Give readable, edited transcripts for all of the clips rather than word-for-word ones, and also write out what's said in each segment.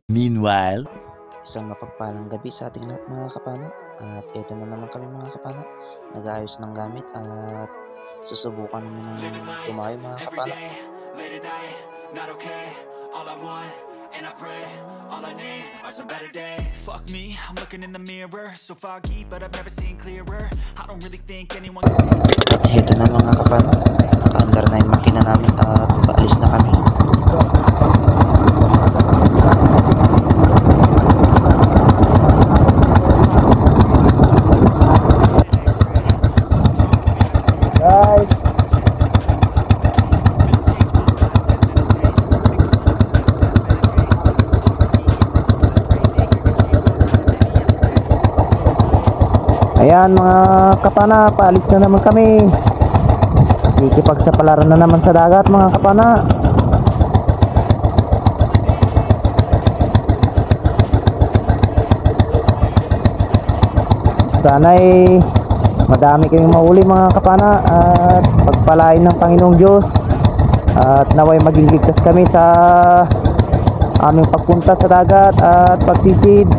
Meanwhile, isang mapagpalang gabi sa ating lahat mga kapana. At eto na naman kami mga kapana, nag-aayos ng gamit at susubukan naman ng tumayo mga kapana. And I pray, all I need are some better days. Fuck me, I'm looking in the mirror, so foggy, but I've never seen clearer. I don't really think anyone can see. Heto na mga kapana, naka-andar na yung makina namin at paalis na kami. Ayan mga kapana, paalis na naman kami. Ikipagsapalaran na naman sa dagat mga kapana. Sana'y madami kaming mahuli mga kapana at pagpalain ng Panginoong Diyos. At naway maging ligtas kami sa aming pagpunta sa dagat at pagsisid.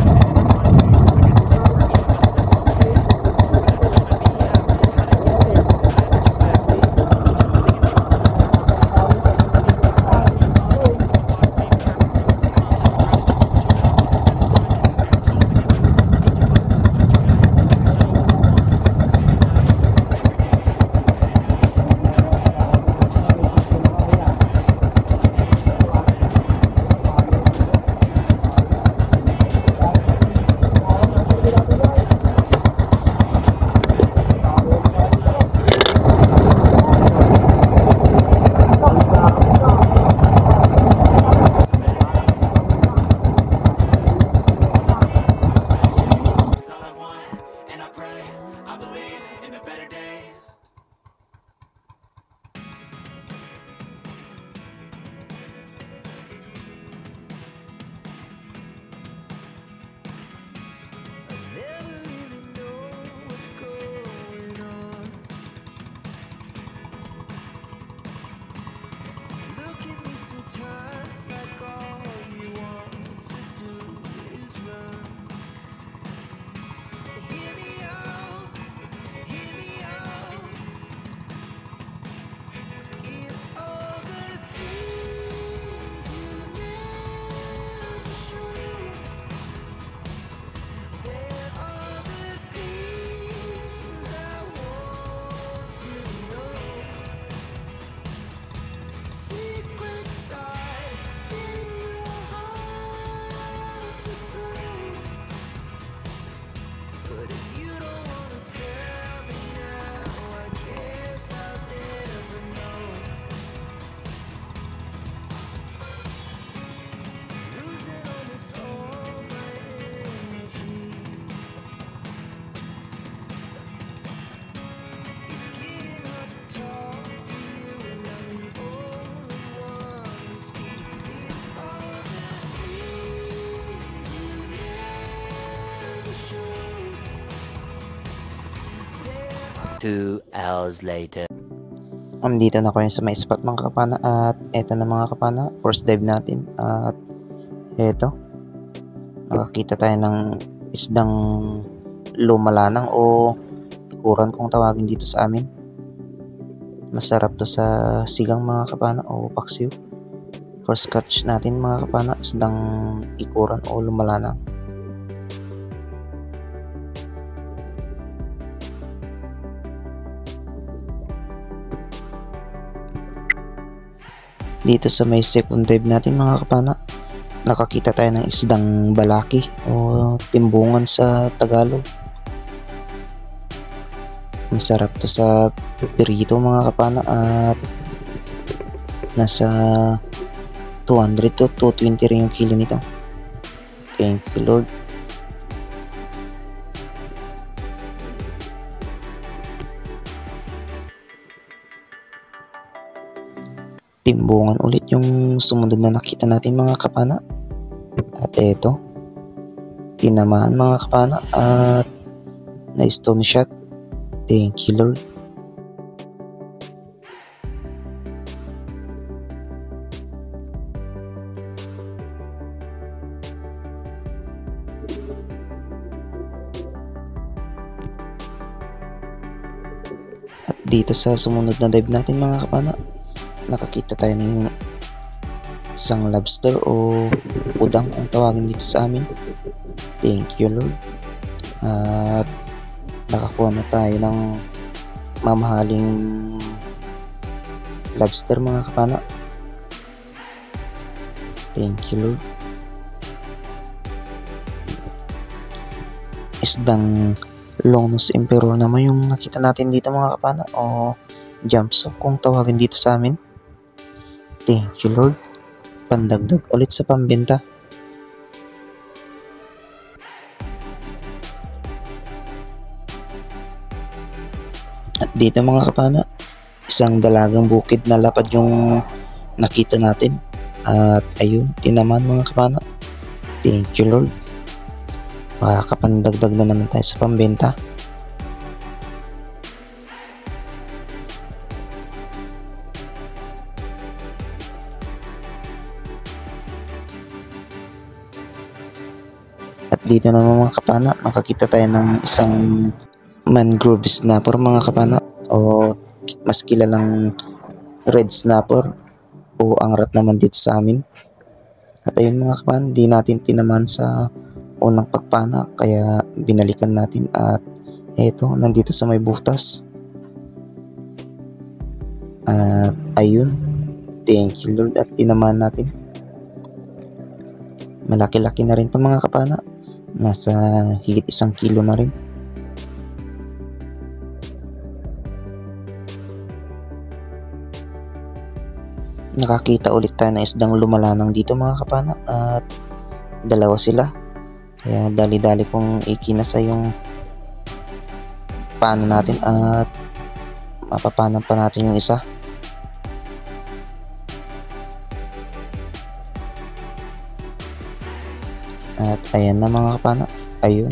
Two hours later. Andito na ko yung sa may spot mga kapana at eto na mga kapana, first dive natin at eto nakakita tayo ng isdang lumalanang o tikuran kung tawagin dito sa amin. Masarap to sa sigang mga kapana o paksiw. First catch natin mga kapana, isdang ikuran o lumalanang. Dito sa may second dive natin mga kapana, nakakita tayo ng isdang balaki o timbungan sa Tagalog. Masarap to sa pirito mga kapana at nasa 200 to 220 rin yung kilo nito. Thank you Lord. Timbungan ulit yung sumunod na nakita natin mga kapana. At eto, tinamaan mga kapana at na stone shot. Thank you Lord. At dito sa sumunod na dive natin mga kapana, nakakita tayo ng isang lobster o udang kung tawagin dito sa amin. Thank you Lord. At nakakuha na tayo ng mamahaling lobster mga kapana. Thank you Lord. Isdang longnose emperor naman yung nakita natin dito mga kapana o jumpsuit kung tawagin dito sa amin. Thank you Lord. Pandagdag ulit sa pambenta. At dito mga kapana, isang dalagang bukid na lapad yung nakita natin. At ayun, tinaman mga kapana. Thank you Lord. Makakapandagdag na naman tayo sa pambenta. At dito naman mga kapana, nakakita tayo ng isang mangrove snapper mga kapana o mas kilalang red snapper o angrat naman dito sa amin. At ayun mga kapana, di natin tinaman sa unang pagpana kaya binalikan natin at eto, nandito sa may butas. At ayun, thank you Lord at tinaman natin. Malaki-laki na rin ito mga kapana. Nasa higit 1 kilo na rin. Nakakita ulit tayo ng isdang lumalanang dito mga kapana at dalawa sila. Kaya dali-dali kong ikinasa yung pano natin at mapapanan pa natin yung isa. At ayan na mga kapana. Ayun.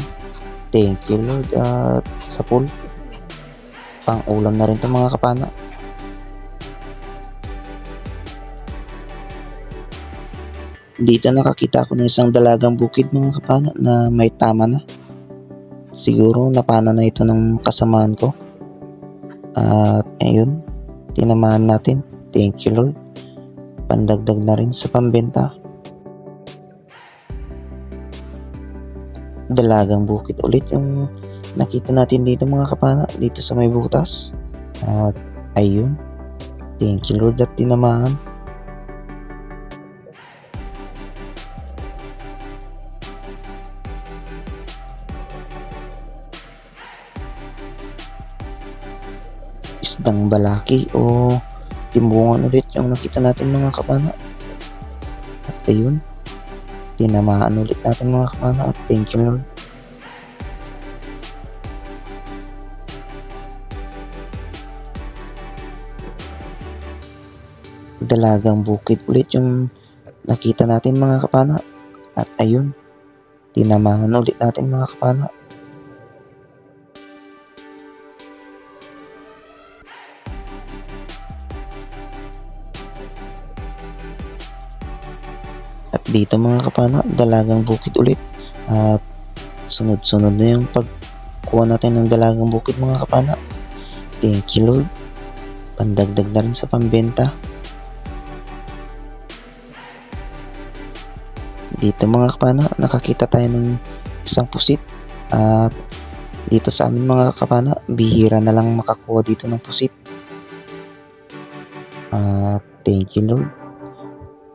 Thank you Lord at sa pool. Pang ulam na rin to mga kapana. Dito nakakita ako ng isang dalagang bukid mga kapana na may tama na. Siguro napana na ito ng kasamaan ko. At ayun, tinamaan natin. Thank you Lord. Pandagdag na rin sa pambenta. Dalagang bukid ulit yung nakita natin dito mga kapana, dito sa may butas. At ayun, thank you Lord at tinamaan. Isdang balaki o timbungan ulit yung nakita natin mga kapana. At ayun, tinamaan ulit natin mga kapana at thank you Lord. Dalagang bukid ulit yung nakita natin mga kapana at ayun, tinamaan ulit natin mga kapana. At dito mga kapana, dalagang bukid ulit at sunod-sunod na yung pagkuha natin ng dalagang bukid mga kapana. Thank you Lord. pandagdag na rin sa pambenta. Dito mga kapana, nakakita tayo ng isang pusit. At dito sa amin mga kapana, bihira na lang makakuha dito ng pusit. At thank you Lord,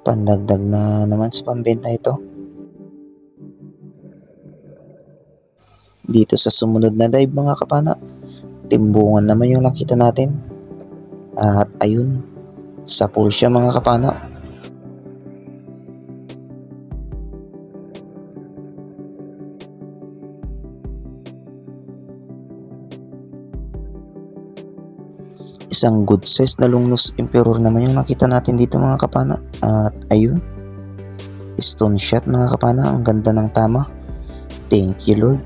pandagdag na naman sa pambenta ito. Dito sa sumunod na dive mga kapana, timbungan naman yung nakita natin. At ayun, sa pool siya mga kapana. Isang good size na Longnose Emperor naman yung nakita natin dito mga kapana. At ayun, stone shot mga kapana, ang ganda ng tama. Thank you Lord.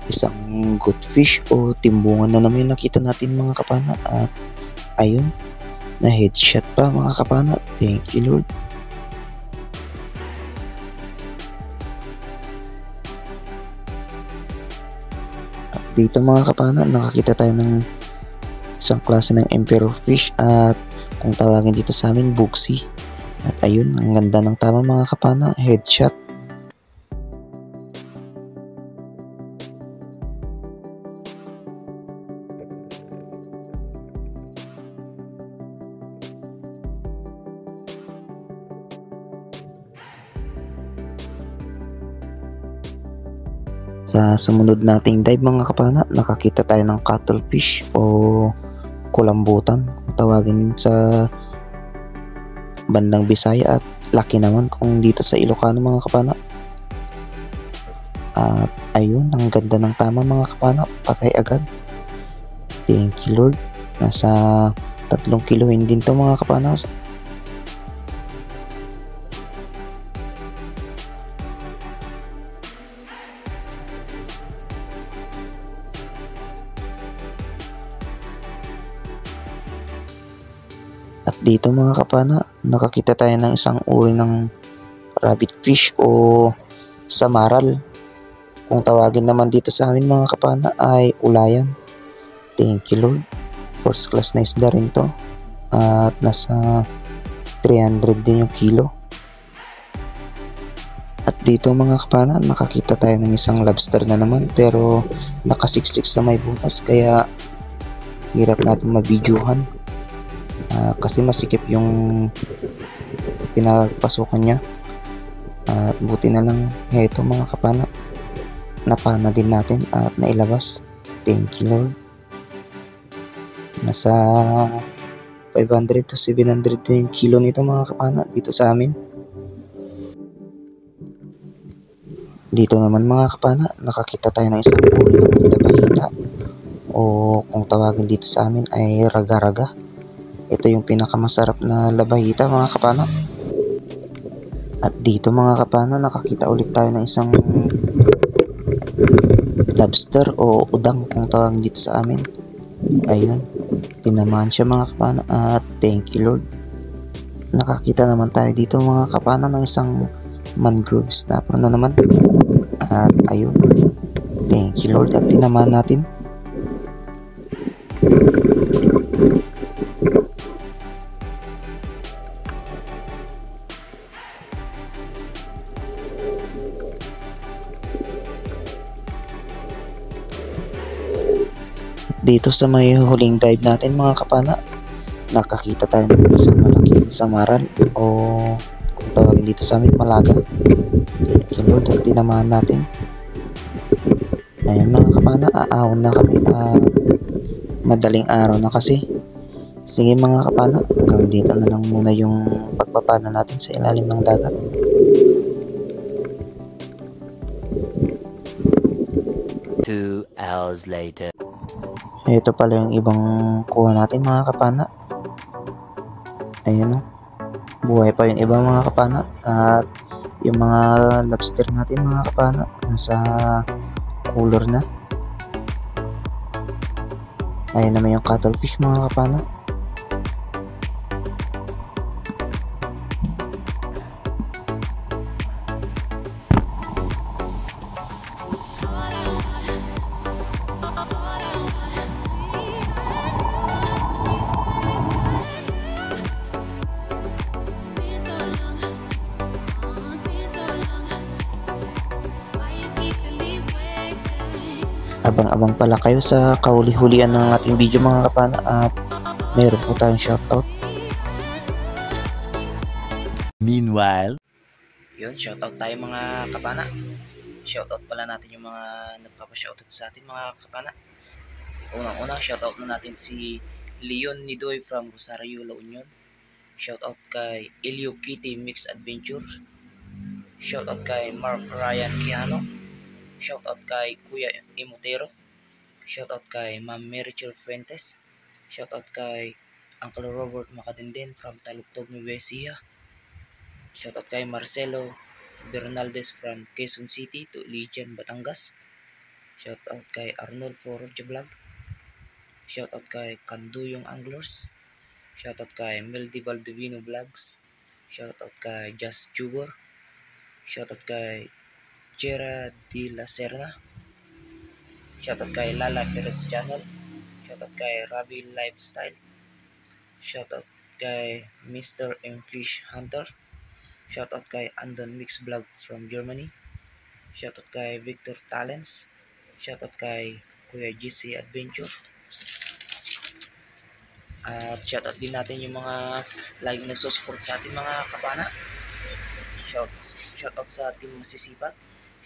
Isang good fish o timbungan na naman yung nakita natin mga kapana. At ayun, na headshot pa mga kapana. Thank you Lord. Dito mga kapana, nakakita tayo ng isang klase ng emperor fish at kung tawagin dito sa amin, bugsy. At ayun, ang ganda ng tama mga kapana, headshot. Sa sumunod nating dive mga kapana, nakakita tayo ng cuttlefish o kulambutan, tawagin sa bandang Bisaya, at laki naman kung dito sa Ilocano mga kapana. At ayun, ang ganda ng tama mga kapana, patay agad. Thank you Lord. Nasa 3 kilohin din to mga kapana. At dito mga kapana, nakakita tayo ng isang uri ng rabbit fish o samaral. Kung tawagin naman dito sa amin mga kapana ay ulayan. Thank you Lord. First class na isda rin to. At nasa 300 din yung kilo. At dito mga kapana, nakakita tayo ng isang lobster na naman, pero nakasiksik sa may butas, kaya hirap natin mabidyohan. Kasi masikip yung pinagpasukan niya. At buti na lang ito mga kapana, napana din natin at nailabas. Thank you Lord. Nasa 500 to 700 yung kilo nito mga kapana dito sa amin. Dito naman mga kapana, nakakita tayo ng isang uri ng labahita o kung tawagin dito sa amin ay raga-raga. Ito yung pinakamasarap na labahita mga kapana. At dito mga kapana, nakakita ulit tayo ng isang lobster o udang kung tawagin dito sa amin. Ayun, tinamaan siya mga kapana at thank you Lord. Nakakita naman tayo dito mga kapana ng isang mangrove snapper na naman. At ayun, thank you Lord, at tinamaan natin. Dito sa may huling dive natin mga kapana, nakakita tayo ng isang malaking samaral o kung tawagin dito sa amin, malaga. Thank you Lord, at tinamaan natin. Ayan mga kapana, aahon na kami at madaling araw na kasi. Sige mga kapana, hanggang dito na lang muna yung pagpapana natin sa ilalim ng dagat. Two hours later. Ito pala yung ibang kuha natin mga kapana. Ayan o, buhay pa yung iba mga kapana. At yung mga lobster natin mga kapana, nasa cooler na. Ayan naman yung cuttlefish mga kapana. abang-abang pala kayo sa kahuli-hulian ng ating video mga kapana at mayroon po tayong shoutout. Meanwhile, Yun, shoutout tayo mga kapana. Shoutout pala natin yung mga nagpapa-shoutout sa atin mga kapana. Unang-una, shoutout na natin si Leon Nidoy from Rosario, La Union. Shoutout kay Elio Kitty Mix Adventure. Shoutout kay Mark Ryan Quijano. Shoutout kay Kuya Imotero. Shoutout kay Ma'am Merichel Fuentes. Shoutout kay Uncle Robert Macadenden from Talugtog, Nueva Ecija. Shoutout kay Marcelo Bernaldez from Quezon City to Legion, Batangas. Shoutout kay Arnold Porogja Vlog. Shoutout kay Kanduyong Anglers. Shoutout kay Meldy Valdivino Vlogs. Shoutout kay Just Jubor. Shoutout kay Chera de la Serna. Shoutout kay Lala Perez Channel. Shoutout kay Ravi Lifestyle. Shoutout kay Mr. M Fish Hunter. Shoutout kay Andon Mix Vlog from Germany. Shoutout kay Victor Talents. Shoutout kay Kuya GC Adventure. At shoutout din natin yung mga lagi nagsusupport sa ating mga kapana. Shoutout sa Team Masisipag.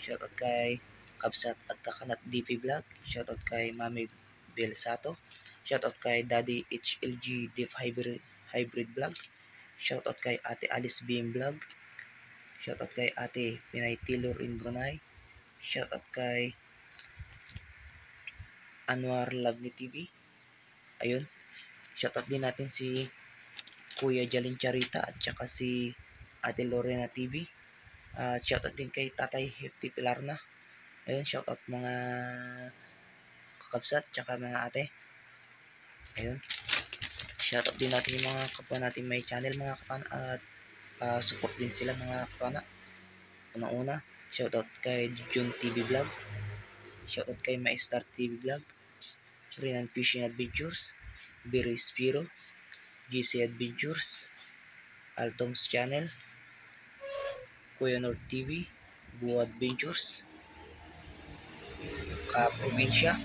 Shoutout kay Kabsat at Kakanat DP Vlog. Shoutout kay Mami Belsato. Shoutout kay Daddy HLG Deep Hybrid Vlog. Shoutout kay Ate Alice BM Vlog. Shoutout kay Ate Pinay Taylor in Brunei. Shoutout kay Anwar Labni TV. Ayun. Shoutout din natin si Kuya Jalin Charita at saka si Ate Lorena TV. Shoutout din kay Tatay Hefty Pilarna. Ayun, shoutout mga kakabsat tsaka mga ate. Ayun. Shoutout din natin yung mga kapwa natin may channel mga kapana at support din sila mga kapana. Unang-una, shoutout kay June TV Vlog. Shoutout kay Maestar TV Vlog. Renan Fishing Adventures. Biri Spiro, GC Adventures, Altoms Channel, Kuya North TV, Buo Adventures, Kaprobinsya,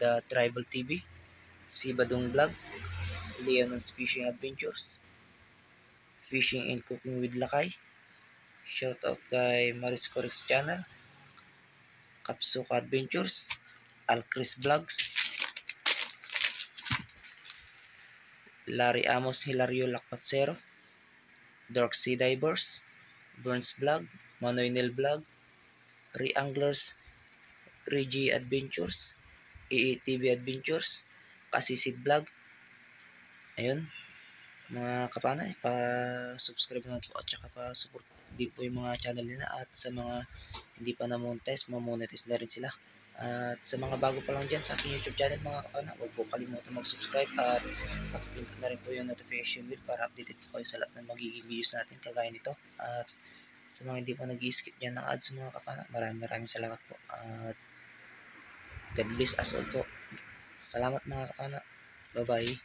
The Tribal TV, Sibadong Vlog, Leon's Fishing Adventures, Fishing and Cooking with Lakay. Shoutout kay Maris Corix Channel, Kapsuka Adventures, Alcris Vlogs, Larry Amos Hilario Lacpatsero, Dark Sea Divers, Burns Vlog, Manoy Nel Vlog, Re-Anglers, Regi Adventures, EETV Adventures, Kasisid Vlog. Ayun, mga kapana, pa-subscribe na po at saka pa-support din po yung mga channel nila at sa mga hindi pa na-monetize, ma-monetize na rin sila. At sa mga bago pa lang dyan sa aking YouTube channel mga kapana, huwag po kalimutan mag-subscribe at pakipindot na rin po yung notification bell para updated po kayo sa lahat ng magiging videos natin kagaya nito. At sa mga hindi pa nag-skip dyan ng ads mga kapana, maraming salamat po at God bless us all po. Salamat mga kapana. Bye bye.